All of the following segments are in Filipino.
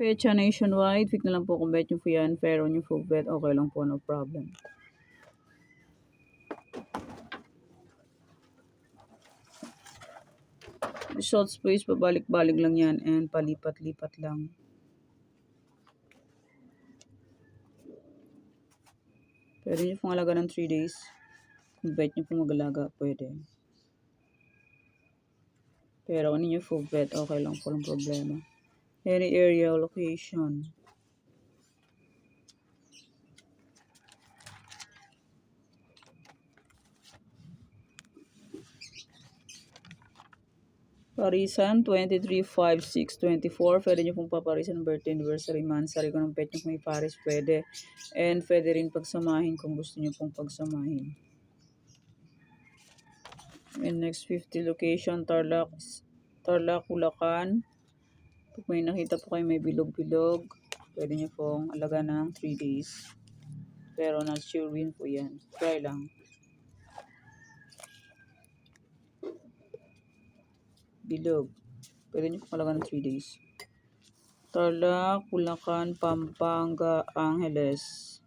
Fecha nationwide, pick na lang po kung bet nyo po yan. Pero nyo full bet, okay lang po, no problem. Results po is pabalik-balik lang yan and palipat-lipat lang. Pwede nyo pong alaga ng 3 days. Kung bet nyo po mag-alaga, pwede. Pero kung ninyo full bet, okay lang po, ng problema. Any area, location. Parisan, 23-5-6-24. Pwede nyo pong paparisan ng birthday, anniversary, monthsary. Kung ang pet nyo kung may paris, pwede. And pwede rin pagsamahin kung gusto nyo pong pagsamahin. And next 50 location, Tarlac, Bulacan. Pag may nakita po kayo may bilog-bilog, pwede nyo pong alaga ng 3 days. Pero not sure win po yan. Try lang. Bilog. Pwede nyo pong alaga ng 3 days. Tarlac, Bulacan, Pampanga, Angeles.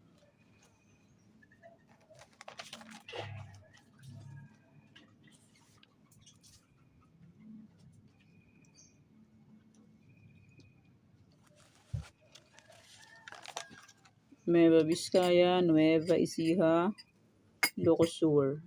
Nueva Vizcaya, Nueva Ecija, Ilocos Sur.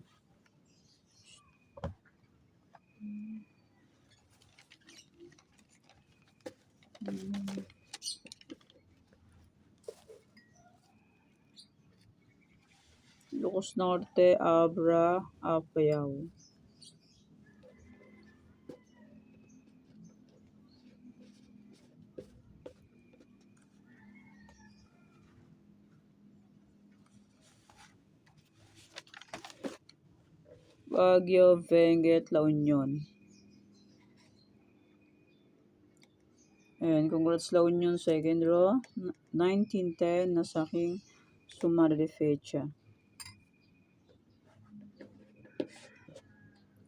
Ilocos Norte, Abra, Apayao. Baguio, Benguet, La Union. And congrats La Union, second row. 1910 na sa aking sumada de fecha.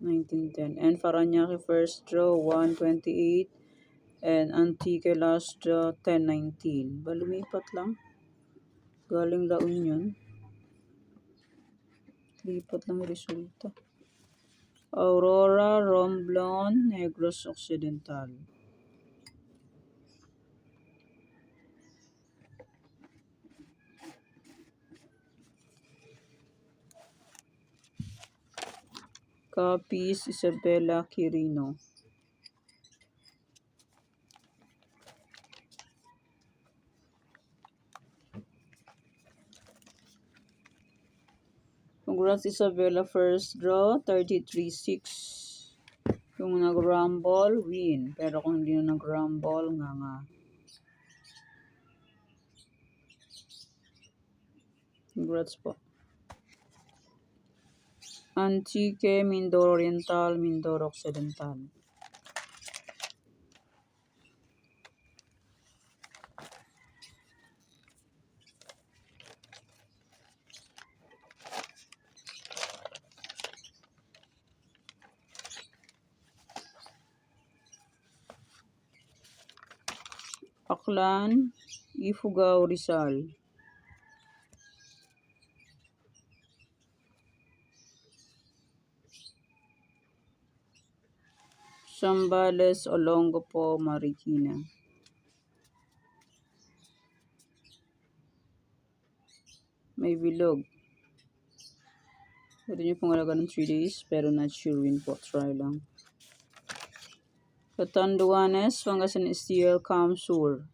1910. And Parañaque first draw, 128. And Antique last draw, 1019. Lumipat lang. Galing La Union. Lipat lang yung resulta. Aurora, Romblon, Negros Occidental. Capiz, Isabela, Quirino. Congrats Isabela, first draw, 33-6. Yung nag-rumble, win. Pero kung hindi na nag-rumble, nga. Congrats po. Antique, Mindoro Oriental, Mindoro Occidental. Aklan, Ifugao, Rizal. Zambales, Olongapo, Marikina. May bilog. Pwede nyo pong alaga ng 3 days, pero not sure win po. Try lang. Catanduanes, Pangasinan Steel, Camsur.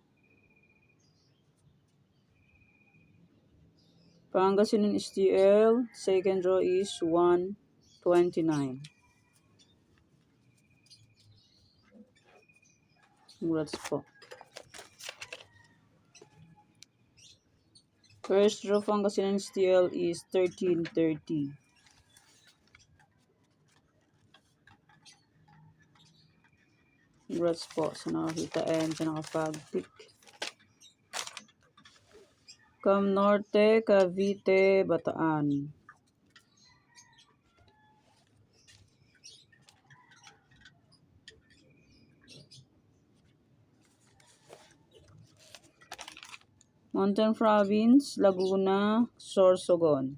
Pangasinan Steel, second row is 129. Congrats po. First row Pangasinan Steel is 1330. Congrats po sa nakakita and sa nakapag-pick. Cam Norte, Cavite, Bataan. Mountain Province, Laguna, Sorsogon.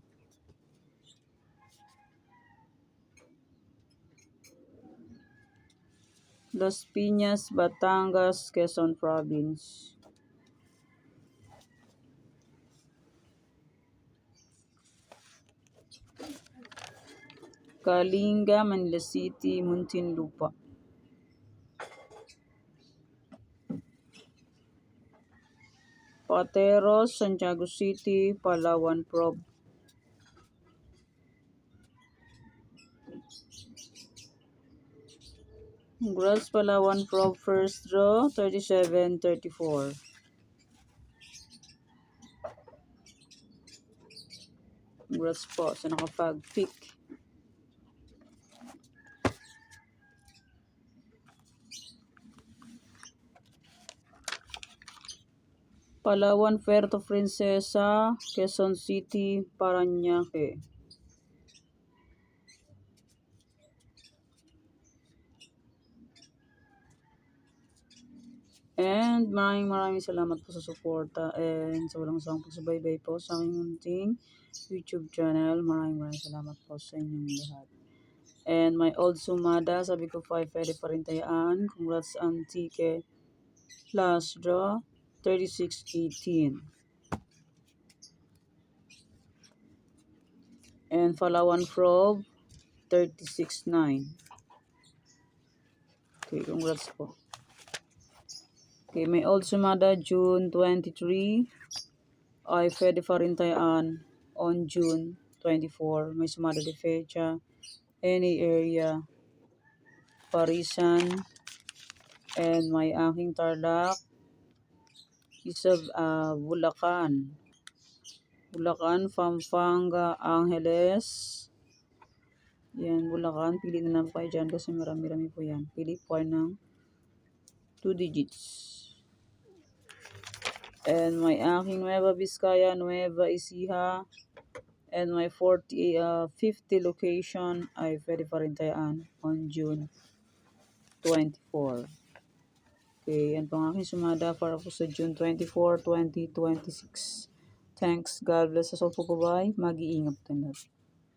Las Piñas, Batangas, Quezon Province. Kalinga, Manila City, Muntinlupa. Pateros, Santiago City, Palawan Prob. Congrats Palawan Prob, first draw, 37-34. Congrats po sa nakapag-pick. Palawan, Puerto Princesa, Quezon City, Parañaque. And maraming salamat po sa suporta and sa walang sawang pagsubaybay po sa aking munting YouTube channel. Maraming salamat po sa inyong lahat. And my old sumada, sabi ko 5 pwede pa rin tayaan. Congrats Antike. Last draw, 36-18. And Palawan Prob, 36-9. Okay, congrats po. Okay, may old sumada June 23. Ay pwede pa rin tayaan on June 24. May sumada de fecha. Any area. Parisan. And may aking Tarlac. Isa Bulacan. Bulacan, Pampanga, Angeles. Yan, Bulacan. Pili na lang po kayo dyan kasi marami-rami po yan. Pili po kayo ng 2 digits. And may aking Nueva Vizcaya, Nueva Ecija. And my 50 location ay pwede pa rin tayaan on June 24. Okay, yan po ang aking sumada para po sa June 24, 2026. Thanks. God bless us all po. Bye. Mag-iingat po tayo.